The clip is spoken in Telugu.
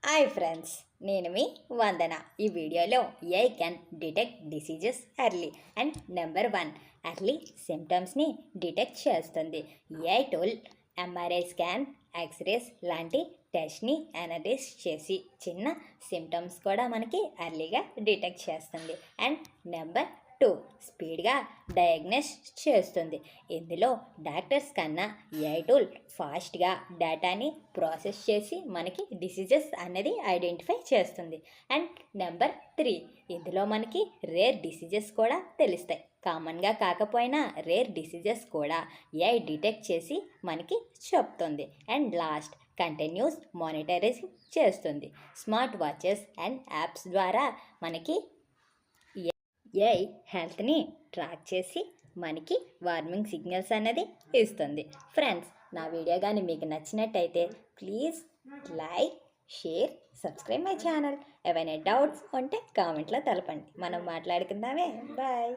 హాయ్ ఫ్రెండ్స్, నేను మీ వందన. ఈ వీడియోలో AI can detect diseases early and number 1 early సిమ్టమ్స్ని డిటెక్ట్ చేస్తుంది. AI tool MRI scan, x-rays లాంటి టెస్ట్ని అనలైజ్ చేసి చిన్న సిమ్టమ్స్ కూడా మనకి ఎర్లీగా డిటెక్ట్ చేస్తుంది. అండ్ నెంబర్ 2 స్పీడ్గా డయాగ్నోస్ చేస్తుంది. ఇందులో డాక్టర్స్ కన్నా ఏఐ టూల్ ఫాస్ట్గా డేటాని ప్రాసెస్ చేసి మనకి డిసీజెస్ అనేది ఐడెంటిఫై చేస్తుంది. అండ్ నెంబర్ 3 ఇందులో మనకి రేర్ డిసీజెస్ కూడా తెలుస్తాయి. కామన్గా కాకపోయినా రేర్ డిసీజెస్ కూడా ఏఐ డిటెక్ట్ చేసి మనకి చెప్తుంది. అండ్ లాస్ట్ కంటిన్యూస్ మానిటరింగ్ చేస్తుంది. స్మార్ట్ వాచెస్ అండ్ యాప్స్ ద్వారా మనకి ఏఐ హెల్త్ని ట్రాక్ చేసి మనకి వార్మింగ్ సిగ్నల్స్ అనేది ఇస్తుంది. ఫ్రెండ్స్, నా వీడియో కానీ మీకు నచ్చినట్టయితే please like, share, subscribe my channel. ఏవైనా డౌట్స్ ఉంటే కామెంట్లో తెలపండి. మనం మాట్లాడుకుందామే. బాయ్.